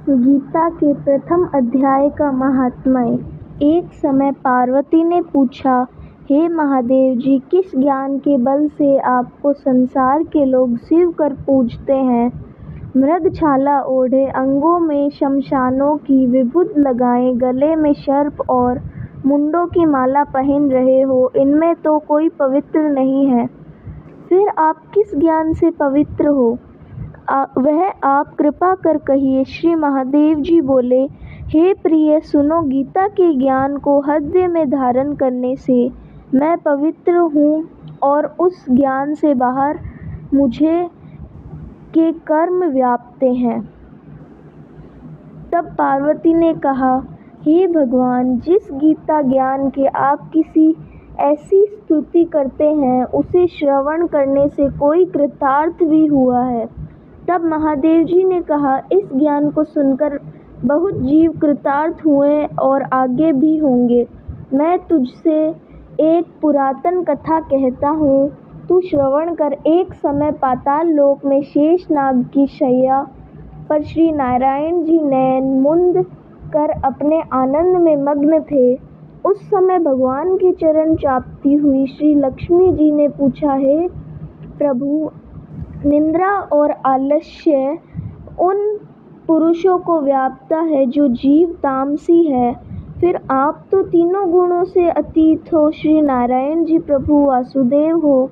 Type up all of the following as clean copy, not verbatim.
गीता के प्रथम अध्याय का महात्म्य। एक समय पार्वती ने पूछा, हे महादेव जी, किस ज्ञान के बल से आपको संसार के लोग शिव कर पूजते हैं? मृगछाला ओढ़े, अंगों में शमशानों की विभूति लगाए, गले में सर्प और मुंडों की माला पहन रहे हो, इनमें तो कोई पवित्र नहीं है। फिर आप किस ज्ञान से पवित्र हो? वह आप कृपा कर कहिए। श्री महादेव जी बोले, हे प्रिय, सुनो, गीता के ज्ञान को हृदय में धारण करने से मैं पवित्र हूँ और उस ज्ञान से बाहर मुझे के कर्म व्यापते हैं। तब पार्वती ने कहा, हे भगवान, जिस गीता ज्ञान के आप किसी ऐसी स्तुति करते हैं, उसे श्रवण करने से कोई कृतार्थ भी हुआ है। तब महादेव जी ने कहा, इस ज्ञान को सुनकर बहुत जीव कृतार्थ हुए और आगे भी होंगे। मैं तुझसे एक पुरातन कथा कहता हूँ, तू श्रवण कर। एक समय पाताल लोक में शेषनाग की शैया पर श्री नारायण जी नैन मुंद कर अपने आनंद में मग्न थे। उस समय भगवान के चरण चापती हुई श्री लक्ष्मी जी ने पूछा, हे प्रभु, निद्रा और आलस्य उन पुरुषों को व्यापता है जो जीव तामसी है, फिर आप तो तीनों गुणों से अतीत हो। श्री नारायण जी प्रभु वासुदेव हो,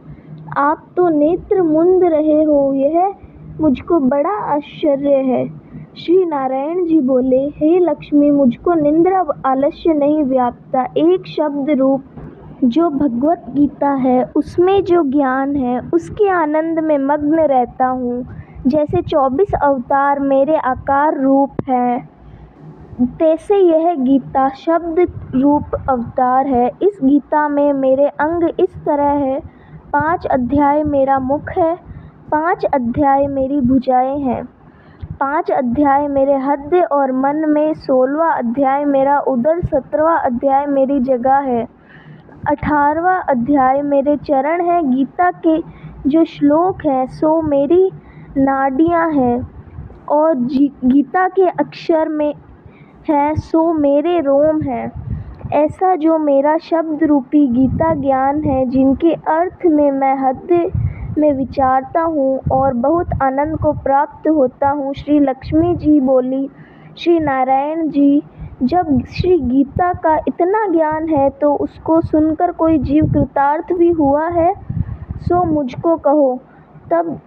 आप तो नेत्र मुंद रहे हो, यह मुझको बड़ा आश्चर्य है। श्री नारायण जी बोले, हे लक्ष्मी, मुझको निद्रा आलस्य नहीं व्यापता। एक शब्द रूप जो भगवत गीता है, उसमें जो ज्ञान है, उसके आनंद में मग्न रहता हूँ। जैसे 24 अवतार मेरे आकार रूप हैं, तैसे यह गीता शब्द रूप अवतार है। इस गीता में मेरे अंग इस तरह है: 5 अध्याय मेरा मुख है, 5 अध्याय मेरी भुजाएं हैं, 5 अध्याय मेरे हृदय और मन में, 16वां अध्याय मेरा उदर, 17वां अध्याय मेरी जगह है, 18वां अध्याय मेरे चरण है। गीता के जो श्लोक हैं सो मेरी नाड़ियाँ हैं, और गीता के अक्षर में है सो मेरे रोम हैं। ऐसा जो मेरा शब्द रूपी गीता ज्ञान है, जिनके अर्थ में मैं हृदय में विचारता हूँ और बहुत आनंद को प्राप्त होता हूँ। श्री लक्ष्मी जी बोली, श्री नारायण जी, जब श्री गीता का इतना ज्ञान है तो उसको सुनकर कोई जीव कृतार्थ भी हुआ है, सो मुझको कहो। तब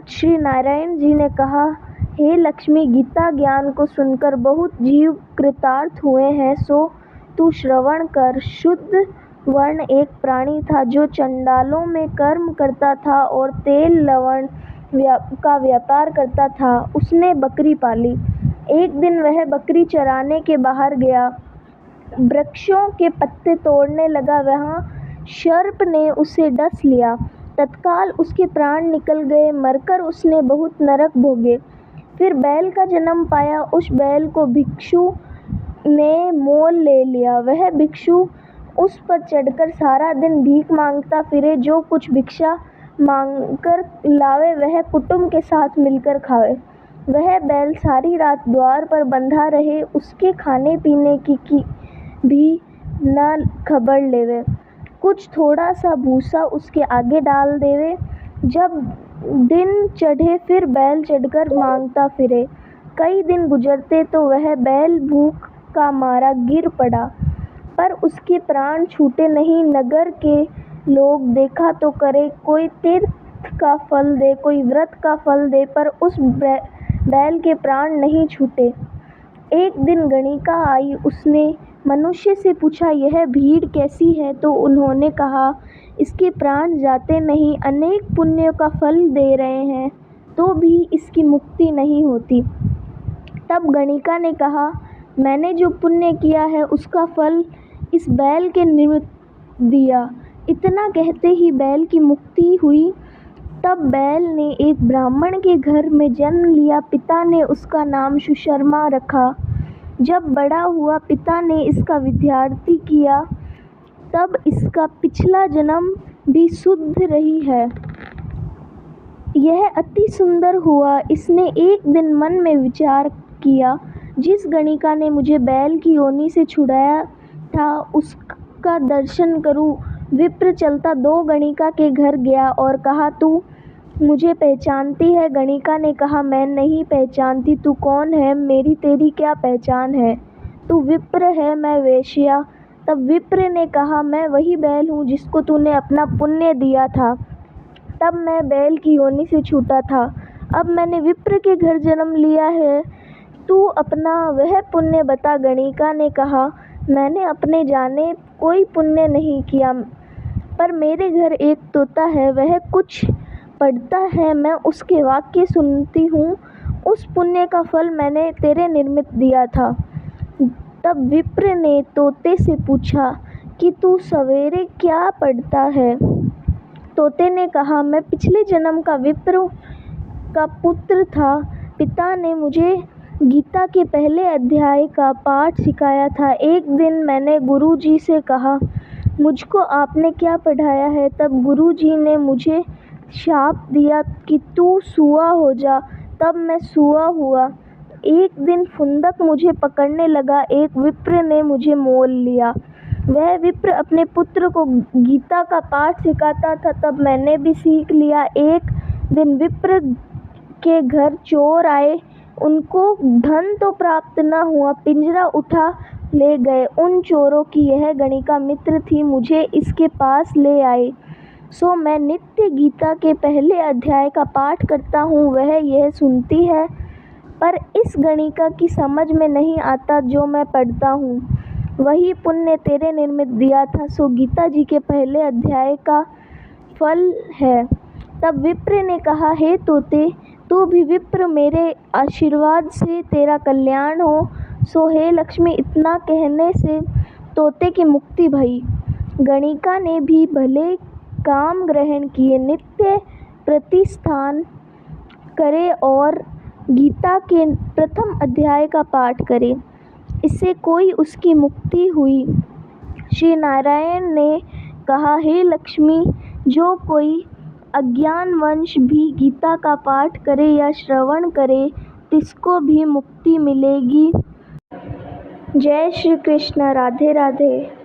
श्री नारायण जी ने कहा, हे लक्ष्मी, गीता ज्ञान को सुनकर बहुत जीव कृतार्थ हुए हैं, सो तू श्रवण कर। शुद्ध वर्ण एक प्राणी था जो चंडालों में कर्म करता था और तेल लवण का व्यापार करता था। उसने बकरी पाली। एक दिन वह बकरी चराने के बाहर गया, वृक्षों के पत्ते तोड़ने लगा। वहाँ सर्प ने उसे डस लिया। तत्काल उसके प्राण निकल गए। मरकर उसने बहुत नरक भोगे। फिर बैल का जन्म पाया। उस बैल को भिक्षु ने मोल ले लिया। वह भिक्षु उस पर चढ़कर सारा दिन भीख मांगता फिरे। जो कुछ भिक्षा मांगकर लावे वह कुटुंब के साथ मिलकर खावे। वह बैल सारी रात द्वार पर बंधा रहे, उसके खाने पीने की भी न खबर लेवे। कुछ थोड़ा सा भूसा उसके आगे डाल देवे। जब दिन चढ़े फिर बैल चढ़कर मांगता फिरे। कई दिन गुजरते तो वह बैल भूख का मारा गिर पड़ा, पर उसके प्राण छूटे नहीं। नगर के लोग देखा तो करे, कोई तीर्थ का फल दे, कोई व्रत का फल दे, पर उस बैल के प्राण नहीं छूटे। एक दिन गणिका आई। उसने मनुष्य से पूछा, यह भीड़ कैसी है? तो उन्होंने कहा, इसके प्राण जाते नहीं, अनेक पुण्यों का फल दे रहे हैं तो भी इसकी मुक्ति नहीं होती। तब गणिका ने कहा, मैंने जो पुण्य किया है उसका फल इस बैल के निमित्त दिया। इतना कहते ही बैल की मुक्ति हुई। तब बैल ने एक ब्राह्मण के घर में जन्म लिया। पिता ने उसका नाम सुशर्मा रखा। जब बड़ा हुआ, पिता ने इसका विद्यार्थी किया। तब इसका पिछला जन्म भी शुद्ध रही है। यह अति सुंदर हुआ। इसने एक दिन मन में विचार किया, जिस गणिका ने मुझे बैल की योनि से छुड़ाया था उसका दर्शन करूं। विप्र चलता 2 गणिका के घर गया और कहा, तू मुझे पहचानती है? गणिका ने कहा, मैं नहीं पहचानती। तू कौन है? मेरी तेरी क्या पहचान है? तू विप्र है, मैं वेश्या। तब विप्र ने कहा, मैं वही बैल हूँ जिसको तूने अपना पुण्य दिया था। तब मैं बैल की योनि से छूटा था। अब मैंने विप्र के घर जन्म लिया है। तू अपना वह पुण्य बता। गणिका ने कहा, मैंने अपने जाने कोई पुण्य नहीं किया, पर मेरे घर एक तोता है, वह कुछ पढ़ता है, मैं उसके वाक्य सुनती हूँ। उस पुण्य का फल मैंने तेरे निमित्त दिया था। तब विप्र ने तोते से पूछा कि तू सवेरे क्या पढ़ता है? तोते ने कहा, मैं पिछले जन्म का विप्र का पुत्र था। पिता ने मुझे गीता के पहले अध्याय का पाठ सिखाया था। एक दिन मैंने गुरुजी से कहा, मुझको आपने क्या पढ़ाया है? तब गुरुजी ने मुझे शाप दिया कि तू सूआ हो जा। तब मैं सूआ हुआ। एक दिन फुंदक मुझे पकड़ने लगा। एक विप्र ने मुझे मोल लिया। वह विप्र अपने पुत्र को गीता का पाठ सिखाता था। तब मैंने भी सीख लिया। एक दिन विप्र के घर चोर आए। उनको धन तो प्राप्त न हुआ, पिंजरा उठा ले गए। उन चोरों की यह गणिका मित्र थी, मुझे इसके पास ले आए। सो मैं नित्य गीता के पहले अध्याय का पाठ करता हूँ। वह यह सुनती है, पर इस गणिका की समझ में नहीं आता जो मैं पढ़ता हूँ। वही पुण्य तेरे निमित्त दिया था, सो गीता जी के पहले अध्याय का फल है। तब विप्र ने कहा, हे तोते, तू भी विप्र, मेरे आशीर्वाद से तेरा कल्याण हो। सो हे लक्ष्मी। इतना कहने से तोते की मुक्ति भई। गणिका ने भी भले काम ग्रहण किए, नित्य प्रतिष्ठान करे और गीता के प्रथम अध्याय का पाठ करे। इससे कोई उसकी मुक्ति हुई। श्री नारायण ने कहा, हे लक्ष्मी, जो कोई अज्ञानवश भी गीता का पाठ करे या श्रवण करे, तिसको भी मुक्ति मिलेगी। जय श्री कृष्ण। राधे राधे।